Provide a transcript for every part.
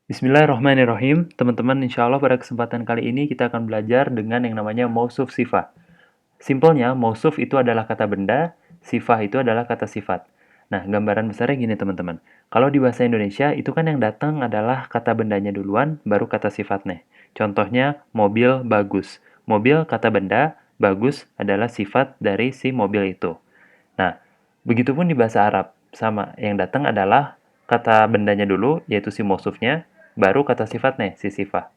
Bismillahirrahmanirrahim. Teman-teman, insya Allah pada kesempatan kali ini kita akan belajar dengan yang namanya mausuf sifat. Simpelnya, mausuf itu adalah kata benda, sifat itu adalah kata sifat. Nah, gambaran besarnya gini teman-teman. Kalau di bahasa Indonesia, itu kan yang datang adalah kata bendanya duluan, baru kata sifatnya. Contohnya, mobil bagus. Mobil kata benda, bagus adalah sifat dari si mobil itu. Nah, begitupun di bahasa Arab. Sama, yang datang adalah kata bendanya dulu, yaitu si mausufnya, baru kata sifatnya, si sifat.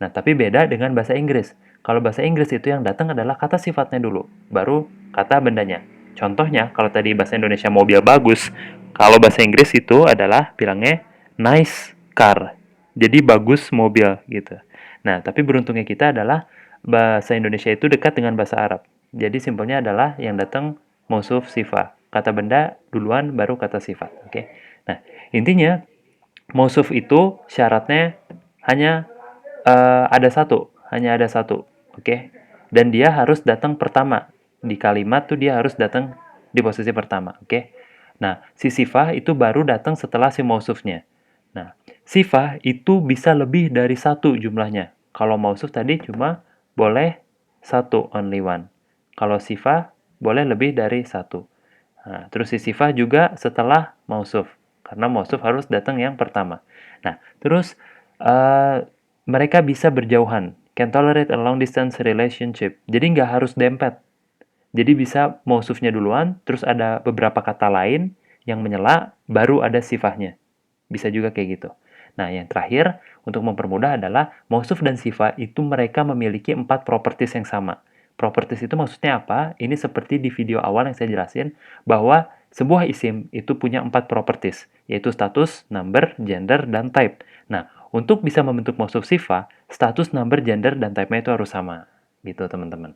Nah, tapi beda dengan bahasa Inggris. Kalau bahasa Inggris itu yang datang adalah kata sifatnya dulu, baru kata bendanya. Contohnya, kalau tadi bahasa Indonesia mobil bagus, kalau bahasa Inggris itu adalah bilangnya nice car. Jadi bagus mobil gitu. Nah, tapi beruntungnya kita adalah bahasa Indonesia itu dekat dengan bahasa Arab. Jadi simpelnya adalah yang datang mausuf sifat. Kata benda duluan baru kata sifat. Oke. Nah, intinya mausuf itu syaratnya hanya hanya ada satu, oke? Dan dia harus datang pertama di kalimat tuh dia harus datang di posisi pertama, oke? Nah, si sifah itu baru datang setelah si mausufnya. Nah, sifah itu bisa lebih dari satu jumlahnya. Kalau mausuf tadi cuma boleh satu, only one. Kalau sifah boleh lebih dari satu. Nah, terus si sifah juga setelah mausuf. Karena mausuf harus datang yang pertama. Nah, terus uh, mereka bisa berjauhan. Can tolerate a long distance relationship. Jadi nggak harus dempet. Jadi bisa mausufnya duluan, terus ada beberapa kata lain yang menyela, baru ada sifahnya. Bisa juga kayak gitu. Nah, yang terakhir, untuk mempermudah adalah mausuf dan sifat itu mereka memiliki 4 properties yang sama. Properties itu maksudnya apa? Ini seperti di video awal yang saya jelasin, bahwa sebuah isim itu punya 4 properties, yaitu status, number, gender, dan type. Nah, untuk bisa membentuk mausuf sifat, status, number, gender, dan type-nya itu harus sama. Gitu, teman-teman.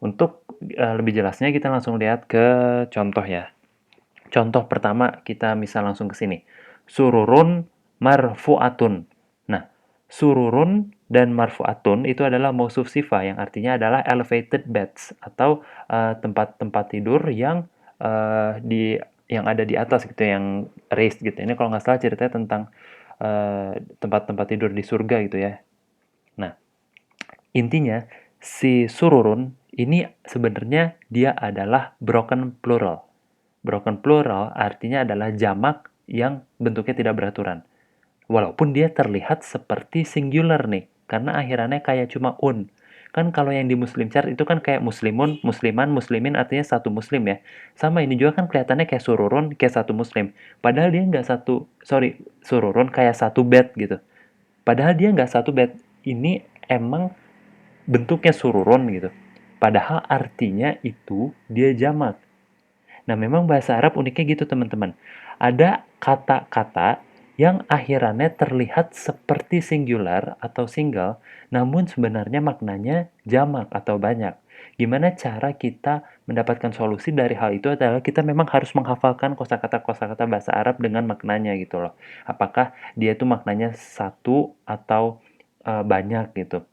Untuk lebih jelasnya, kita langsung lihat ke contoh ya. Contoh pertama, kita misal langsung ke sini. Sururun marfu'atun. Nah, sururun dan marfu'atun itu adalah mausuf sifat yang artinya adalah elevated beds atau tempat-tempat tidur yang di yang ada di atas gitu, yang raised gitu. Ini kalau nggak salah ceritanya tentang tempat-tempat tidur di surga gitu ya. Nah, intinya si sururun ini sebenarnya dia adalah broken plural. Broken plural artinya adalah jamak yang bentuknya tidak beraturan. Walaupun dia terlihat seperti singular nih, karena akhirannya kayak cuma un. Kan kalau yang di Muslim chart itu kan kayak muslimun, musliman, muslimin artinya satu muslim ya. Sama ini juga kan kelihatannya kayak sururun, kayak satu muslim. Padahal dia nggak satu, sorry, sururun kayak satu bed gitu. Padahal dia nggak satu bed. Ini emang bentuknya sururun gitu. Padahal artinya itu dia jamak. Nah, memang bahasa Arab uniknya gitu, teman-teman. Ada kata-kata yang akhirannya terlihat seperti singular atau single, namun sebenarnya maknanya jamak atau banyak. Gimana cara kita mendapatkan solusi dari hal itu adalah kita memang harus menghafalkan kosakata-kosakata bahasa Arab dengan maknanya gitu loh. Apakah dia itu maknanya satu atau banyak gitu.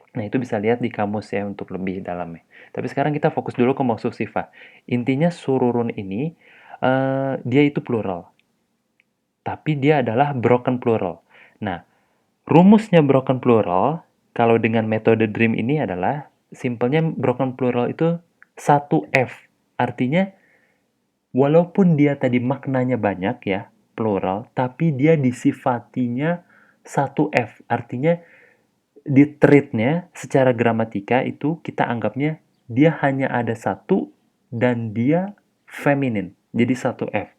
Nah, itu bisa lihat di kamus ya untuk lebih dalamnya. Tapi sekarang kita fokus dulu ke maksud sifat. Intinya sururun ini dia itu plural, tapi dia adalah broken plural. Nah, rumusnya broken plural kalau dengan metode dream ini adalah simpelnya broken plural itu satu F. Artinya walaupun dia tadi maknanya banyak ya, plural, tapi dia disifatinya satu F. Artinya di treatnya secara gramatika itu kita anggapnya dia hanya ada satu dan dia feminin. Jadi satu F.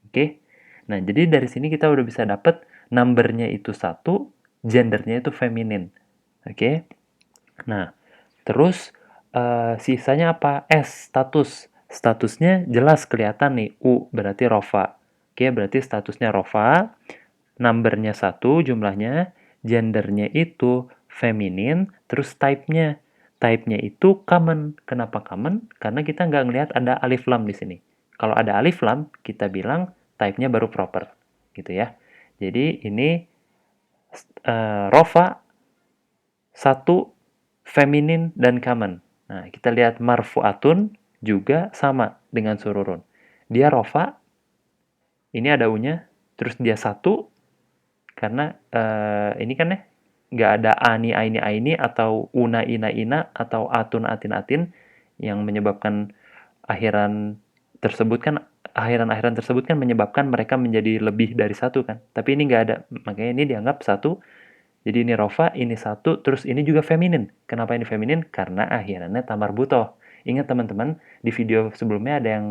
Oke. Nah, jadi dari sini kita udah bisa dapet numbernya itu satu, gendernya itu feminin. Oke. Nah, terus sisanya apa? S, status. Statusnya jelas kelihatan nih, U berarti rofa. Oke, berarti statusnya rofa, numbernya satu jumlahnya, gendernya itu feminin, terus type-nya. Type-nya itu common. Kenapa common? Karena kita nggak ngelihat ada alif lam di sini. Kalau ada alif lam, kita bilang type-nya baru proper. Gitu ya. Jadi ini rofa, satu, feminin, dan common. Nah, kita lihat marfu'atun juga sama dengan sururun. Dia rofa, ini ada U-nya, terus dia satu, Karena ini kan ya nggak ada ani aini aini atau una ina ina atau atun atin atin yang menyebabkan akhiran tersebut kan akhiran-akhiran tersebut kan menyebabkan mereka menjadi lebih dari satu kan. Tapi ini nggak ada, makanya ini dianggap satu. Jadi ini rofa, ini satu, terus ini juga feminin. Kenapa ini feminin? Karena akhirannya tamar butoh. Ingat teman-teman, di video sebelumnya ada yang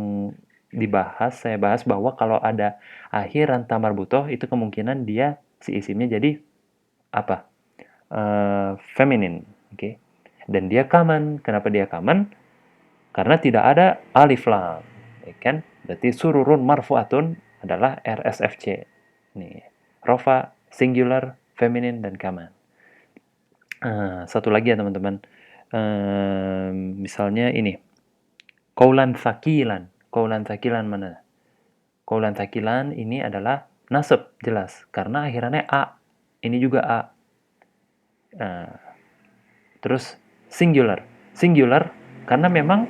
dibahas, saya bahas bahwa kalau ada akhiran tamar butoh, itu kemungkinan dia si isimnya jadi apa? Feminin. Oke. Okay? Dan dia kaman. Kenapa dia kaman? Karena tidak ada alif lam. Ya kan? Berarti sururun marfu'atun adalah RSFC. Nih, rofa, singular, feminin, dan kaman. Satu lagi ya teman-teman. Misalnya ini. Kaulan sakilan. Kaulan sakilan mana? Kaulan sakilan ini adalah nasab, jelas. Karena akhirannya A. Ini juga A. Terus singular. Singular karena memang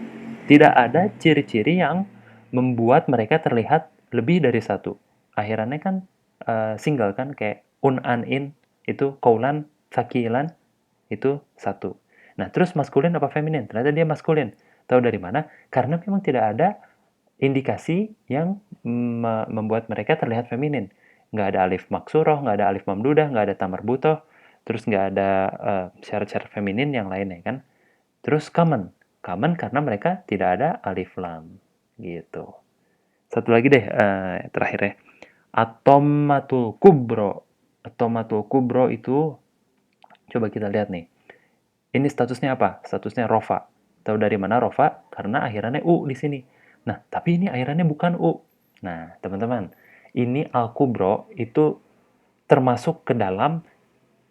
tidak ada ciri-ciri yang membuat mereka terlihat lebih dari satu. Akhirannya kan single kan, kayak an in itu kaulan sakilan itu satu. Nah, terus maskulin apa feminin? Ternyata dia maskulin. Tahu dari mana? Karena memang tidak ada indikasi yang membuat mereka terlihat feminin. Nggak ada alif maksuroh, nggak ada alif mamdudah, nggak ada tamar butoh, terus nggak ada syarat-syarat feminin yang lainnya kan. Terus common. Common karena mereka tidak ada alif lam. Gitu. Satu lagi deh, terakhir ya. Atomatul kubro. Atomatul kubro itu, coba kita lihat nih. Ini statusnya apa? Statusnya rofa. Tahu dari mana rofa? Karena akhirannya u di sini. Nah, tapi ini akhirannya bukan u. Nah, teman-teman, ini al-kubro itu termasuk ke dalam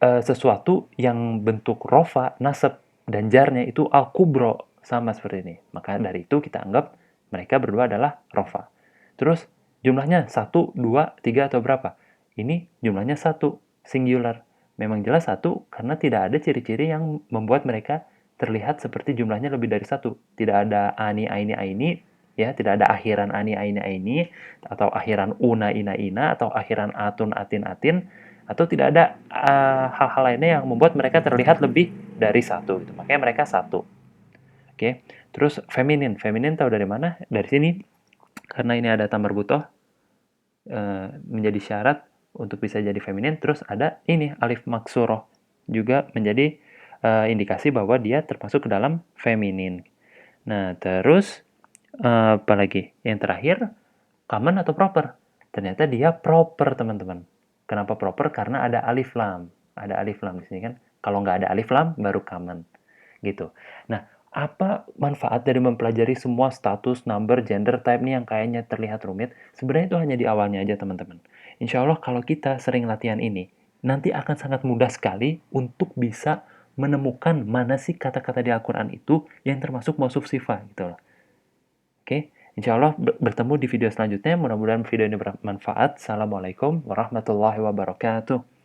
sesuatu yang bentuk rofa, nasab, dan jarnya itu al-kubro. Sama seperti ini. Maka dari itu kita anggap mereka berdua adalah rofa. Terus jumlahnya 1, 2, 3 atau berapa? Ini jumlahnya 1, singular. Memang jelas 1 karena tidak ada ciri-ciri yang membuat mereka terlihat seperti jumlahnya lebih dari 1. Tidak ada ani, aini, aini, ya, tidak ada akhiran ani, aini, aini, atau akhiran una, ina, ina, atau akhiran atun, atin, atin, atau tidak ada hal-hal lainnya yang membuat mereka terlihat lebih dari 1. Gitu. Makanya mereka 1. Oke. Terus feminin. Feminin tahu dari mana? Dari sini. Karena ini ada tamar butoh, menjadi syarat untuk bisa jadi feminin. Terus ada ini alif maksuroh juga menjadi indikasi bahwa dia termasuk ke dalam feminin. Nah, terus apa lagi? Yang terakhir, common atau proper? Ternyata dia proper, teman-teman. Kenapa proper? Karena ada alif lam. Ada alif lam di sini kan. Kalau nggak ada alif lam, baru common. Gitu. Nah, apa manfaat dari mempelajari semua status, number, gender, type nih yang kayaknya terlihat rumit? Sebenarnya itu hanya di awalnya aja, teman-teman. Insya Allah kalau kita sering latihan ini, nanti akan sangat mudah sekali untuk bisa menemukan mana sih kata-kata di Al-Quran itu yang termasuk mausuf sifat gitu loh. Oke, insya Allah bertemu di video selanjutnya. Mudah-mudahan video ini bermanfaat. Assalamualaikum warahmatullahi wabarakatuh.